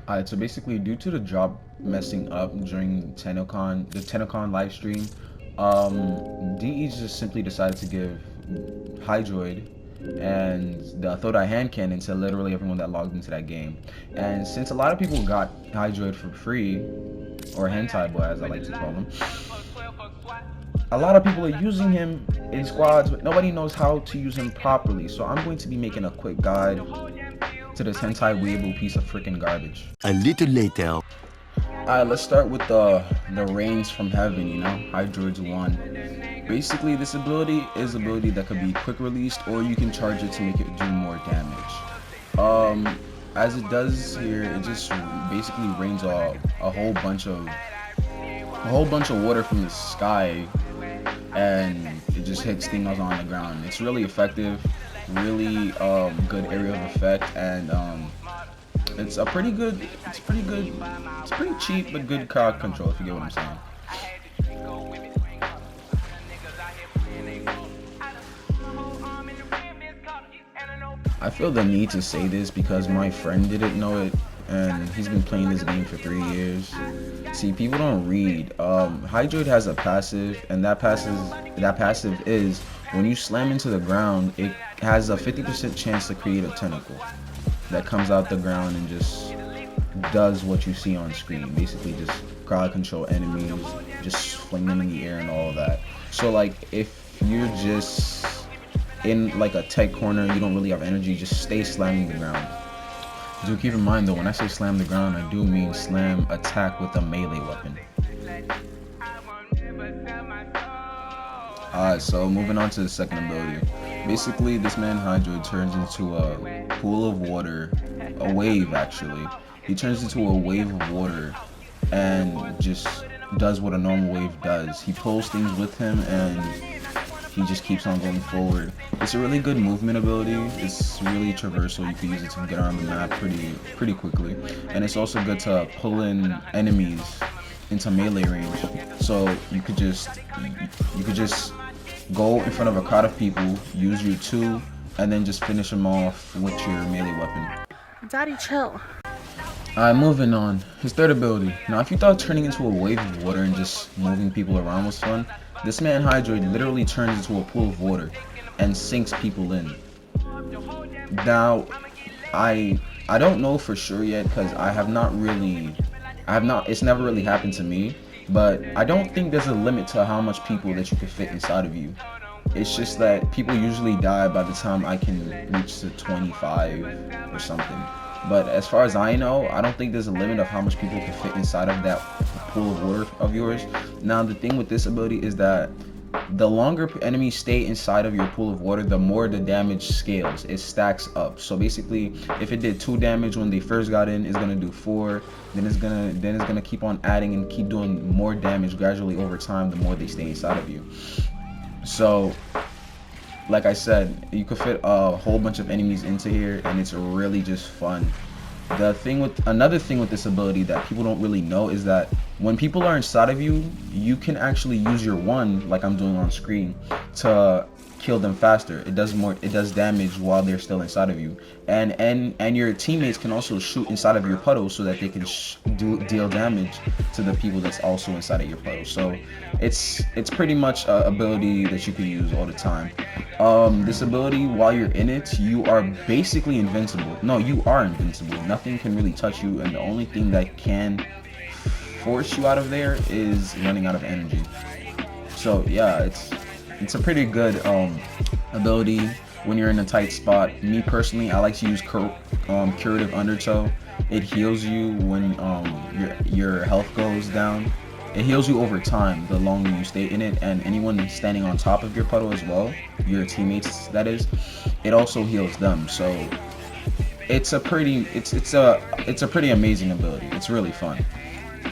So basically, due to the job messing up during the TennoCon live stream, DE just simply decided to give Hydroid and the Thodai hand cannon to literally everyone that logged into that game. And since a lot of people got Hydroid for free, or hentai boy as I like to call him, a lot of people are using him in squads, but nobody knows how to use him properly. So I'm going to be making a quick guide to this hentai weeable piece of freaking garbage. A little later. Alright, let's start with the rains from heaven, you know, Hydroid 1. Basically, this ability is an ability that could be quick released, or you can charge it to make it do more damage. As it does here, it just basically rains a whole bunch of water from the sky, and it just hits things on the ground. It's really effective, really good area of effect, and it's pretty cheap but good crowd control, if you get what I'm saying. I feel the need to say this because my friend didn't know it, and he's been playing this game for 3 years. See, people don't read. Hydroid has a passive, and that passive is when you slam into the ground, it has a 50% chance to create a tentacle that comes out the ground and just does what you see on screen. Basically, just crowd control enemies, just fling them in the air and all that. So, like, if you're just in like a tight corner, you don't really have energy, just stay slamming the ground. Do keep in mind though, when I say slam the ground, I do mean slam attack with a melee weapon. Alright, so moving on to the second ability. Basically, this man Hydroid turns into a pool of water, a wave actually. He turns into a wave of water and just does what a normal wave does. He pulls things with him and he just keeps on going forward. It's a really good movement ability. It's really traversal. You can use it to get around the map pretty quickly, and it's also good to pull in enemies into melee range. So you could just go in front of a crowd of people, use your 2, and then just finish them off with your melee weapon. Daddy, chill. Alright, moving on. His third ability. Now, if you thought turning into a wave of water and just moving people around was fun, this man Hydroid literally turns into a pool of water and sinks people in. Now, I don't know for sure yet because it's never really happened to me, but I don't think there's a limit to how much people that you could fit inside of you. It's just that people usually die by the time I can reach to 25 or something. But as far as I know, I don't think there's a limit of how much people can fit inside of that pool of water of yours. Now, the thing with this ability is that the longer enemies stay inside of your pool of water, the more the damage scales. It stacks up. So basically, if it did 2 damage when they first got in, it's gonna do 4. Then it's gonna keep on adding and keep doing more damage gradually over time. The more they stay inside of you. So, like I said, you could fit a whole bunch of enemies into here, and it's really just fun. Another thing with this ability that people don't really know is that when people are inside of you, you can actually use your 1, like I'm doing on screen, to kill them faster. It does damage while they're still inside of you, and your teammates can also shoot inside of your puddle so that they can deal damage to the people that's also inside of your puddle. So it's pretty much an ability that you can use all the time. This ability, while you're in it, you are basically invincible. No, you are invincible. Nothing can really touch you, and the only thing that can force you out of there is running out of energy. So yeah, it's a pretty good ability when you're in a tight spot. Me personally, I like to use curative undertow. It heals you when your health goes down. It heals you over time the longer you stay in it, and anyone standing on top of your puddle as well, your teammates that is, it also heals them. So it's a pretty amazing ability. It's really fun.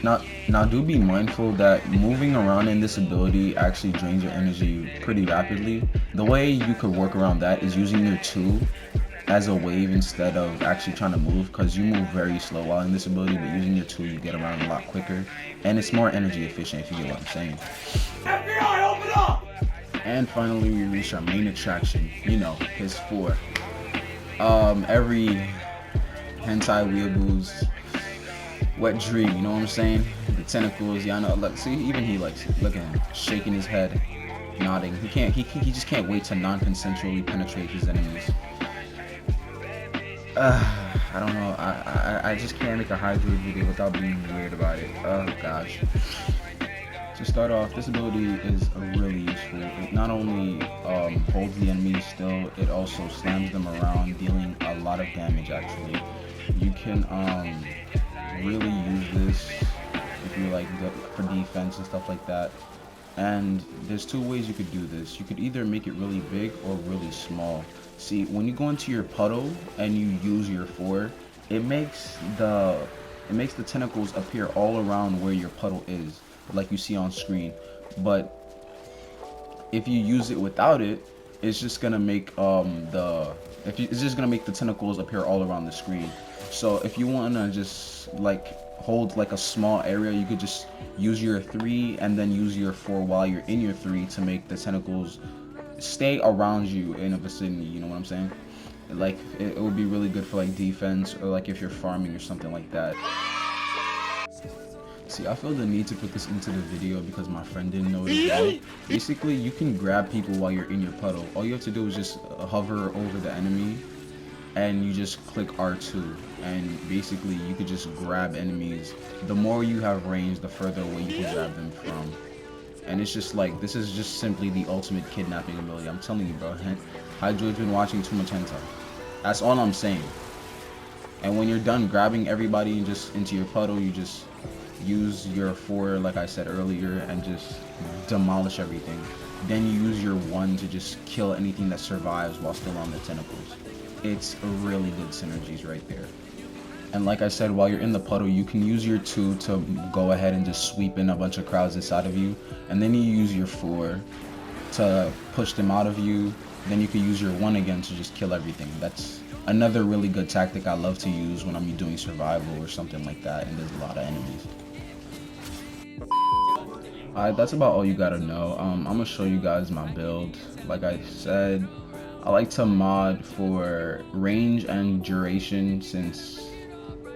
Now do be mindful that moving around in this ability actually drains your energy pretty rapidly. The way you could work around that is using your 2 as a wave instead of actually trying to move, because you move very slow while in this ability, but using your 2 you get around a lot quicker, and it's more energy efficient, if you get what I'm saying. FBI, open up! And finally, we reach our main attraction, you know, his 4. Every hentai weeaboo's wet dream. You know what I'm saying? The tentacles. Yeah, I know. Look, see, even he likes it. Look at him shaking his head, nodding. He can't. He just can't wait to non-consensually penetrate his enemies. I don't know. I just can't make a Hydroid video without being weird about it. Oh gosh. To start off, this ability is really useful. It not only holds the enemies still, it also slams them around, dealing a lot of damage actually. You can really use this if you like for defense and stuff like that. And there's two ways you could do this. You could either make it really big or really small. See, when you go into your puddle and you use your 4, it makes the tentacles appear all around where your puddle is, like you see on screen. But if you use it without it, it's just gonna make it's just gonna make the tentacles appear all around the screen. So if you wanna just like hold like a small area, you could just use your 3 and then use your 4 while you're in your 3 to make the tentacles stay around you in a vicinity. You know what I'm saying? Like it would be really good for like defense, or like if you're farming or something like that. See, I feel the need to put this into the video because my friend didn't know it as well. Basically, you can grab people while you're in your puddle. All you have to do is just hover over the enemy and you just click R2, and basically you could just grab enemies. The more you have range, the further away you can grab them from. And it's just like, this is just simply the ultimate kidnapping ability. I'm telling you, bro. Hydroid's been watching too much hentai. That's all I'm saying. And when you're done grabbing everybody and just into your puddle, you just use your 4, like I said earlier, and just demolish everything. Then you use your 1 to just kill anything that survives while still on the tentacles. It's a really good synergies right there. And like I said, while you're in the puddle, you can use your 2 to go ahead and just sweep in a bunch of crowds inside of you. And then you use your 4 to push them out of you. Then you can use your 1 again to just kill everything. That's another really good tactic I love to use when I'm doing survival or something like that and there's a lot of enemies. Alright, that's about all you gotta know. I'm gonna show you guys my build. Like I said, I like to mod for range and duration since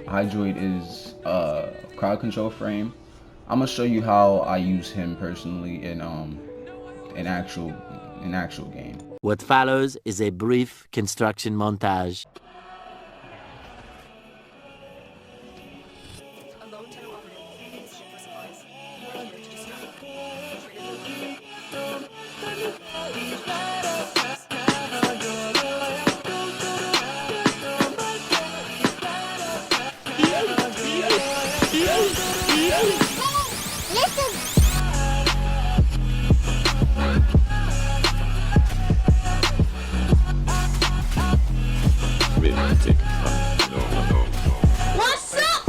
Hydroid is a crowd control frame. I'm gonna show you how I use him personally in actual game. What follows is a brief construction montage. What's up?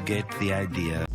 Get the idea.